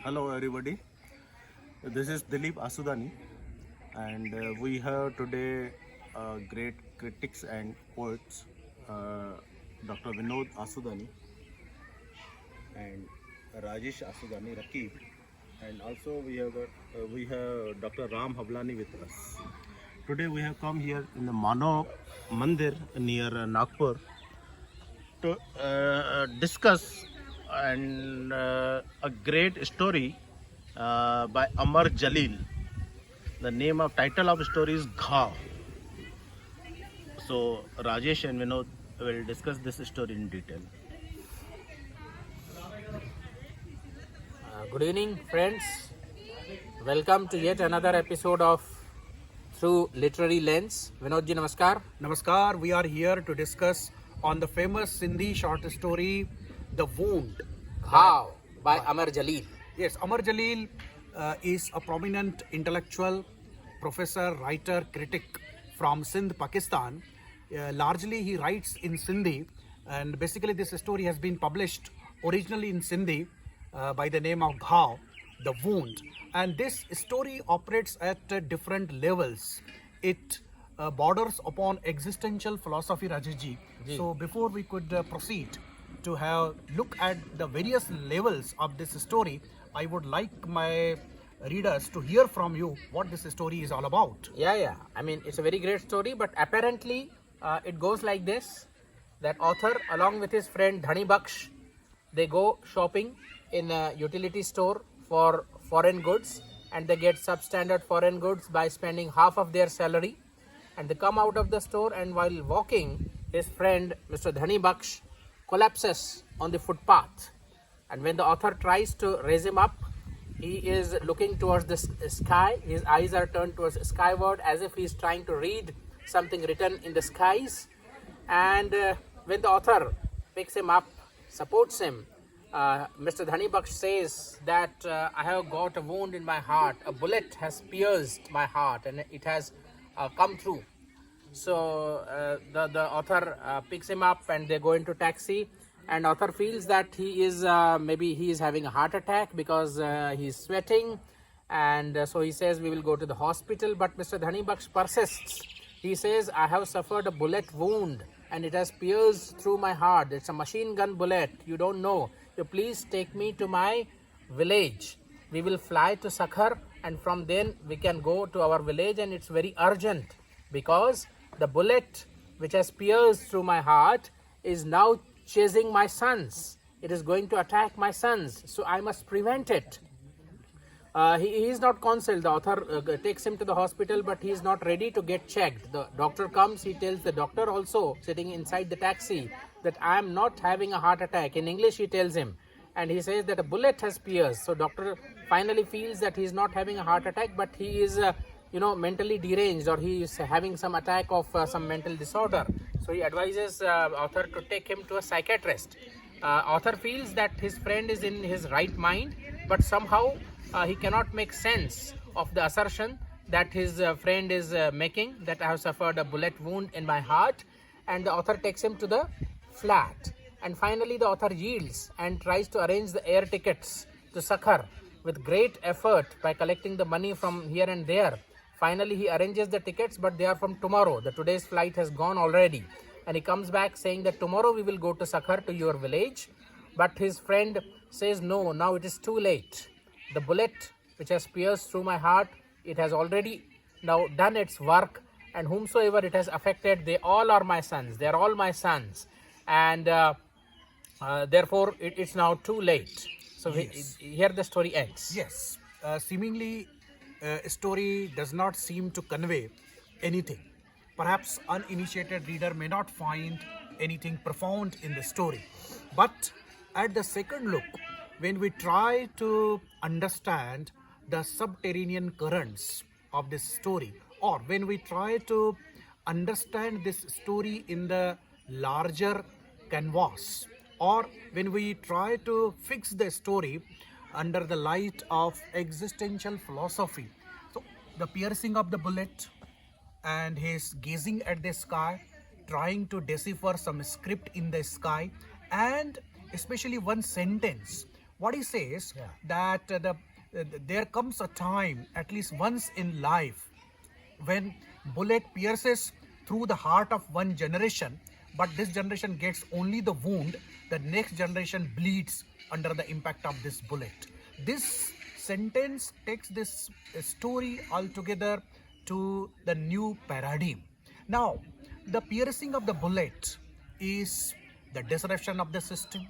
Hello everybody, this is Dilip Asudani and we have today great critics and poets Dr Vinod Asudani and Rajesh Asudani Raqeeb, and also we have Dr Ram Havlani with us. Today we have come here in the Mano Mandir near Nagpur to discuss and a great story by Amar Jalil. The name of title of story is Ghav. So Rajesh and Vinod will discuss this story in detail. Good evening, friends. Welcome to yet another episode of Through Literary Lens. Vinodji, namaskar. Namaskar, we are here to discuss on the famous Sindhi short story, The Wound. Ghav by Amar Jalil. Yes, Amar Jalil is a prominent intellectual, professor, writer, critic from Sindh, Pakistan. Largely he writes in Sindhi, and basically this story has been published originally in Sindhi by the name of Ghav, The Wound. And this story operates at different levels. It borders upon existential philosophy, Rajesh ji. So before we could proceed to have look at the various levels of this story, I would like my readers to hear from you what this story is all about. Yeah. I mean, it's a very great story, but apparently it goes like this. That author, along with his friend Dhani Baksh, they go shopping in a utility store for foreign goods, and they get substandard foreign goods by spending half of their salary. And they come out of the store, and while walking, his friend Mr. Dhani Baksh collapses on the footpath. And when the author tries to raise him up, he is looking towards the sky. His eyes are turned towards skyward as if he is trying to read something written in the skies. And when the author picks him up, supports him, Mr. Dhani Baksh says that I have got a wound in my heart. A bullet has pierced my heart and it has come through. So the author picks him up and they go into taxi, and author feels that he is maybe he is having a heart attack because he is sweating, and so he says we will go to the hospital. But Mr. Dhani Baksh persists. He says I have suffered a bullet wound and it has pierced through my heart. It's a machine gun bullet. You don't know. You please take me to my village. We will fly to Sakhar, and from then we can go to our village, and it's very urgent because the bullet which has pierced through my heart is now chasing my sons. It is going to attack my sons, so I must prevent it. He is not consoled. The author takes him to the hospital, but he is not ready to get checked. The doctor comes. He tells the doctor also sitting inside the taxi that I am not having a heart attack. In English he tells him, and he says that a bullet has pierced. So doctor finally feels that he is not having a heart attack, but he is mentally deranged, or he is having some attack of some mental disorder. So he advises author to take him to a psychiatrist. Author feels that his friend is in his right mind, but somehow he cannot make sense of the assertion that his friend is making, that I have suffered a bullet wound in my heart. And the author takes him to the flat, and finally the author yields and tries to arrange the air tickets to Sakhar with great effort by collecting the money from here and there. Finally he arranges the tickets, but they are from tomorrow. The today's flight has gone already, and he comes back saying that tomorrow we will go to Sakhar, to your village. But his friend says no, now it is too late. The bullet which has pierced through my heart, it has already now done its work, and whomsoever it has affected, they all are my sons. They are all my sons, and therefore it's now too late. So here the story ends. Yes, seemingly a story does not seem to convey anything. Perhaps uninitiated reader may not find anything profound in the story. But at the second look, when we try to understand the subterranean currents of this story, or when we try to understand this story in the larger canvas, or when we try to fix the story under the light of existential philosophy, so the piercing of the bullet and his gazing at the sky, trying to decipher some script in the sky, and especially one sentence What he says that there comes a time, at least once in life, when bullet pierces through the heart of one generation, but this generation gets only the wound, the next generation bleeds under the impact of this bullet. This sentence takes this story altogether to the new paradigm. Now, the piercing of the bullet is the disruption of the system.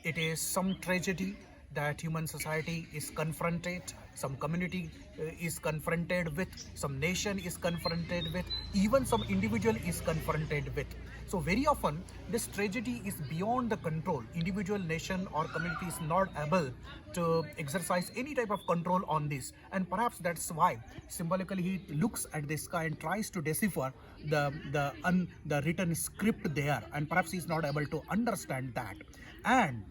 It is some tragedy that human society is confronted, some community is confronted with, some nation is confronted with, even some individual is confronted with. So very often this tragedy is beyond the control. Individual, nation or community is not able to exercise any type of control on this, and perhaps that's why symbolically he looks at the sky and tries to decipher the written script there, and perhaps he's not able to understand that. And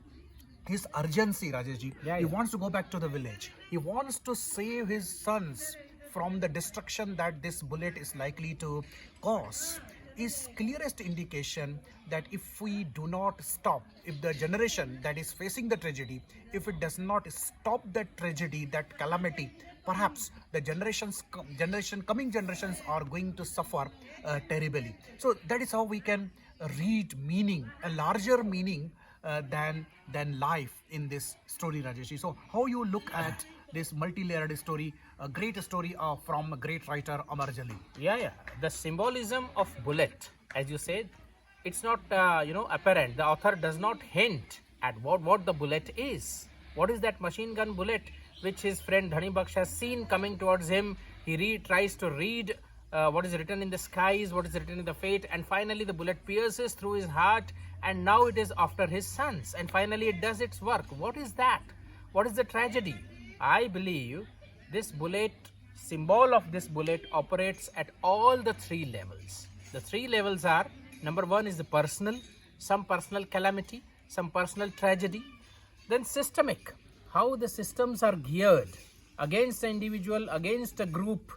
his urgency, Rajeshji, he wants to go back to the village. He wants to save his sons from the destruction that this bullet is likely to cause. Is clearest indication that if we do not stop, if the generation that is facing the tragedy, if it does not stop that tragedy, that calamity, perhaps the coming generations are going to suffer terribly. So that is how we can read meaning, a larger meaning than life in this story, Rajesh. So how you look at this multi-layered story, a great story from a great writer, Amar Jalil. Yeah. The symbolism of bullet, as you said, it's not apparent. The author does not hint at what the bullet is. What is that machine gun bullet which his friend Dhani Baksh has seen coming towards him? He tries to read what is written in the skies, what is written in the fate, and finally the bullet pierces through his heart, and now it is after his sons, and finally it does its work. What is that? What is the tragedy? I believe this bullet, symbol of this bullet, operates at all the three levels. The three levels are, number one is the personal, some personal calamity, some personal tragedy. Then systemic, how the systems are geared against the individual, against a group,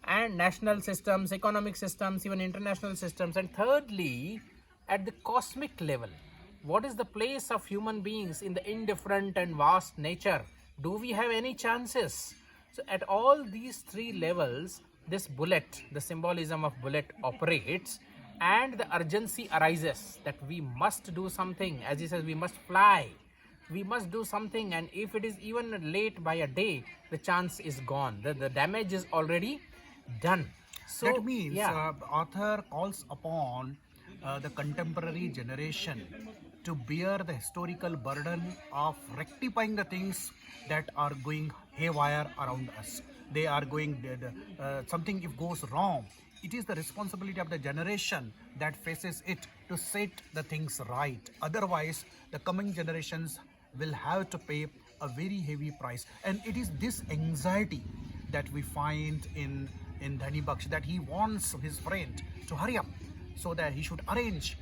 and national systems, economic systems, even international systems. And thirdly, at the cosmic level, what is the place of human beings in the indifferent and vast nature? Do we have any chances? So at all these three levels, this bullet, the symbolism of bullet operates, and the urgency arises that we must do something. As he says, we must fly, we must do something, and if it is even late by a day, the chance is gone, the damage is already done. So that means author calls upon the contemporary generation to bear the historical burden of rectifying the things that are going haywire around us. They are going, something if goes wrong, it is the responsibility of the generation that faces it to set the things right. Otherwise, the coming generations will have to pay a very heavy price. And it is this anxiety that we find in Dhani Baksh, that he wants his friend to hurry up so that he should arrange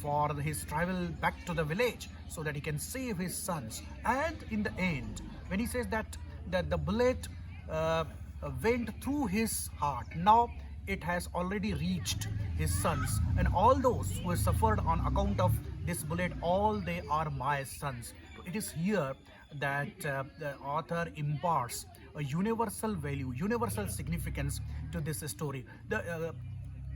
for his travel back to the village so that he can save his sons. And in the end, when he says that the bullet went through his heart, now it has already reached his sons, and all those who have suffered on account of this bullet, all they are my sons. It is here that the author imparts a universal value, universal significance to this story.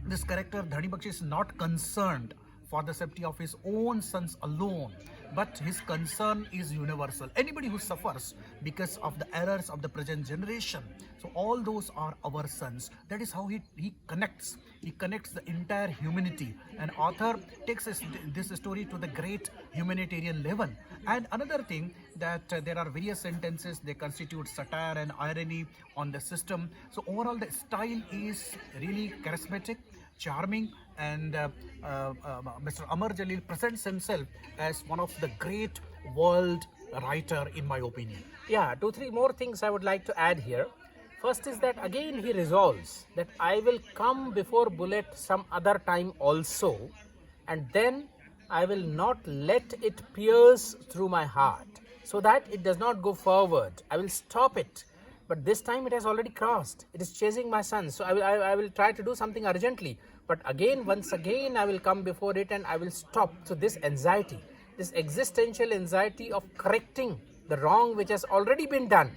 This character Dhani Baksh is not concerned for the safety of his own sons alone, but his concern is universal. Anybody who suffers because of the errors of the present generation, so all those are our sons. That is how he connects. He connects the entire humanity. And author takes this story to the great humanitarian level. And another thing, that there are various sentences, they constitute satire and irony on the system. So overall the style is really charismatic, charming, and Mr. Amar Jalil presents himself as one of the great world writer, in my opinion. Yeah, 2-3 more things I would like to add here. First is that again he resolves that I will come before bullet some other time also, and then I will not let it pierce through my heart, so that it does not go forward. I will stop it. But this time it has already crossed. It is chasing my son. So I will try to do something urgently. But again, once again, I will come before it and I will stop. So this anxiety, this existential anxiety of correcting the wrong which has already been done.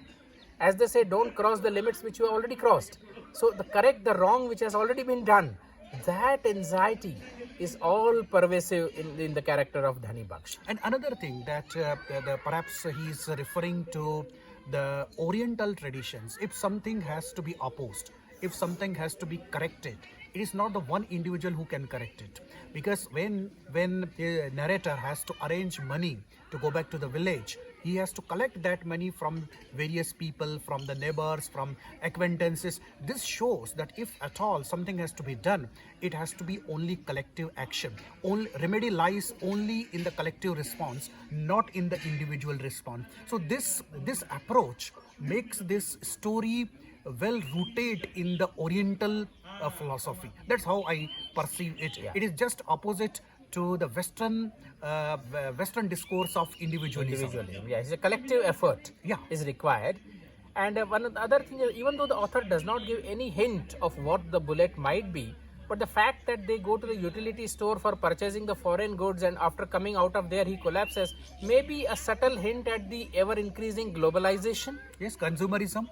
As they say, don't cross the limits which you have already crossed. So correct the wrong which has already been done. That anxiety is all pervasive in the character of Dhani Baksh. And another thing that perhaps he is referring to the Oriental traditions. If something has to be opposed, if something has to be corrected, it is not the one individual who can correct it. Because when the narrator has to arrange money to go back to the village, he has to collect that money from various people, from the neighbors, from acquaintances. This shows that if at all something has to be done, it has to be only collective action. Remedy lies only in the collective response, not in the individual response. So this approach makes this story well rooted in the Oriental philosophy. That's how I perceive it. Yeah. It is just opposite to the Western discourse of individualism. Yeah, it's a collective effort Yeah. is required. And one of the other thing is, even though the author does not give any hint of what the bullet might be, but the fact that they go to the utility store for purchasing the foreign goods and after coming out of there he collapses, may be a subtle hint at the ever increasing globalization. Yes, consumerism.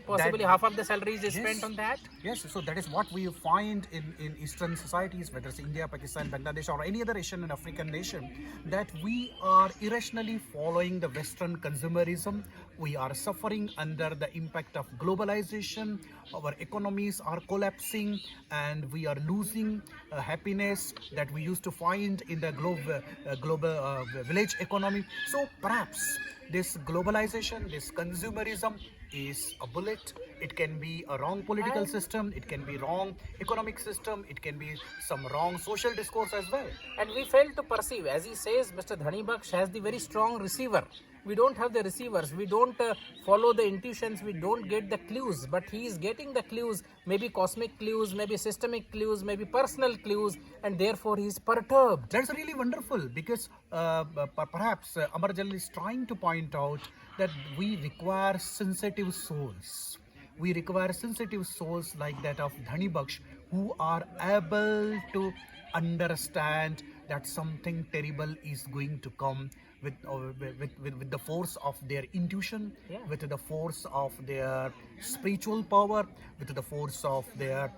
Possibly half of the salaries is Yes. spent on that. Yes, so that is what we find in Eastern societies, whether it's India, Pakistan, Bangladesh, or any other Asian and African nation, that we are irrationally following the Western consumerism. We are suffering under the impact of globalization. Our economies are collapsing, and we are losing happiness that we used to find in the global village economy. So perhaps this globalization, this consumerism is a bullet. It can be a wrong political system, it can be wrong economic system, it can be some wrong social discourse as well. And we fail to perceive, as he says, Mr. Dhani Baksh has the very strong receiver. We don't have the receivers, we don't follow the intuitions, we don't get the clues, but he is getting the clues, maybe cosmic clues, maybe systemic clues, maybe personal clues, and therefore he is perturbed. That's really wonderful, because perhaps Amar Jalil is trying to point out that we require sensitive souls. We require sensitive souls like that of Dhani Baksh, who are able to understand that something terrible is going to come with the force of their intuition, Yeah. with the force of their spiritual power, with the force of their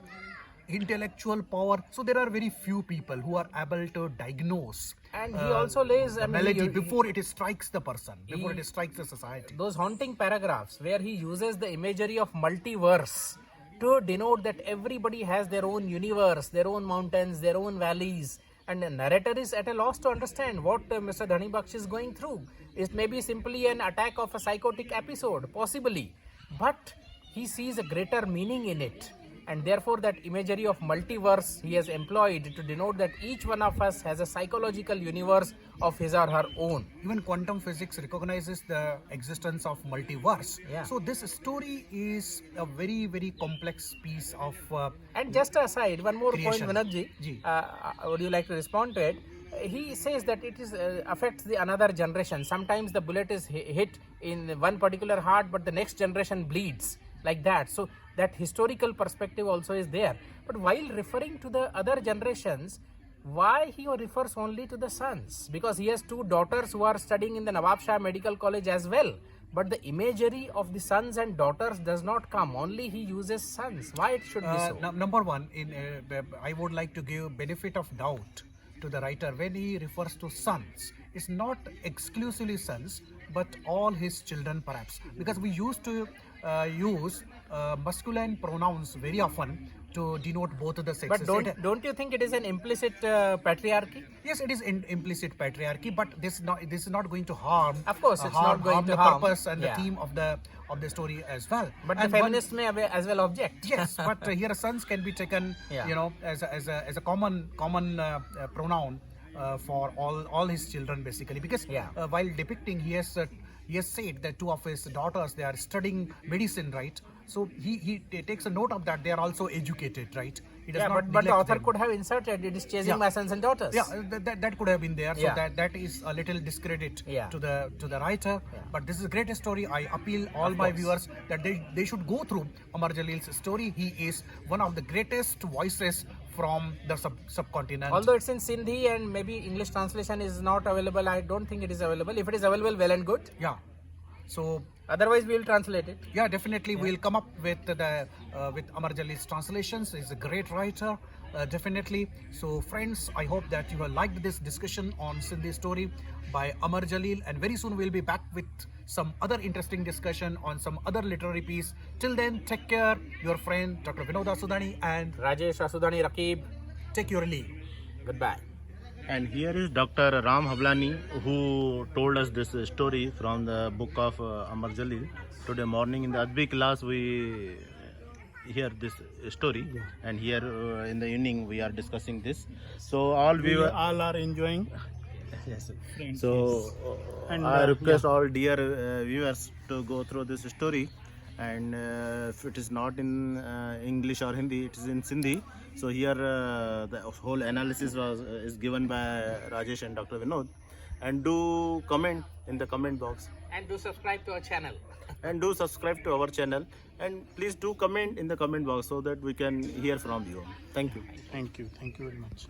intellectual power. So there are very few people who are able to diagnose And he also lays the malady before it strikes the person, before it strikes the society. those haunting paragraphs where he uses the imagery of multiverse to denote that everybody has their own universe, their own mountains, their own valleys, and the narrator is at a loss to understand what Mr. Dhani Baksh is going through. It may be simply an attack of a psychotic episode, possibly, but he sees a greater meaning in it. And therefore that imagery of multiverse he has employed to denote that each one of us has a psychological universe of his or her own. Even quantum physics recognizes the existence of multiverse. Yeah. So this story is a very, very complex piece of And just aside, one more Creation. point, Vinodji, Ji. would you like to respond to it? He says that it is affects the another generation. Sometimes the bullet is hit in one particular heart, but the next generation bleeds like that. So that historical perspective also is there. But while referring to the other generations, why he refers only to the sons? Because he has two daughters who are studying in the Nawab Shah Medical College as well. But the imagery of the sons and daughters does not come. Only he uses sons. Why it should be so? Number one, I would like to give benefit of doubt to the writer when he refers to sons. It's not exclusively sons, but all his children perhaps. Because we used to use masculine pronouns very often to denote both of the sexes. But don't you think it is an implicit patriarchy? Yes, it is implicit patriarchy, but this is not going to harm. Of course, it's harm, not going harm to the harm. purpose and Yeah. the theme of the story as well. But And the feminists may as well object. Yes, but here sons can be taken, Yeah. as a common pronoun for all his children basically. Because Yeah. while depicting, he has said that two of his daughters, they are studying medicine, right? So he takes a note of that. They are also educated, right? He does Yeah, not but the neglect author them. could have inserted it is chasing Yeah. my sons and daughters. Yeah, that could have been there. So Yeah. that is a little discredit Yeah. to the writer. Yeah. But this is a great story. I appeal all my viewers that they should go through Amar Jalil's story. He is one of the greatest voices from the subcontinent. Although it's in Sindhi and maybe English translation is not available, I don't think it is available. If it is available, well and good. Yeah. So Otherwise, we will translate it. yeah, definitely we'll come up with the with Amar Jalil's translations. He's a great writer, definitely. So friends, I hope that you have liked this discussion on Sindhi story by Amar Jalil, and very soon we'll be back with some other interesting discussion on some other literary piece. Till then, take care. Your friend Dr. Vinod Asudani, and Rajesh Asudani Raqeeb. take your leave. Goodbye. And here is Dr. Ram Havlani, who told us this story from the book of Amar Jalil. Today morning in the Adbi class we hear this story, and here in the evening we are discussing this. So all We viewers, all are enjoying. yes. Friends, So And, I request all dear viewers to go through this story, and if it is not in English or Hindi, it is in Sindhi. So here the whole analysis is given by Rajesh and Dr. Vinod. And do comment in the comment box, And do subscribe to our channel. and do subscribe to our channel, and please do comment in the comment box so that we can hear from you. Thank you. Thank you very much.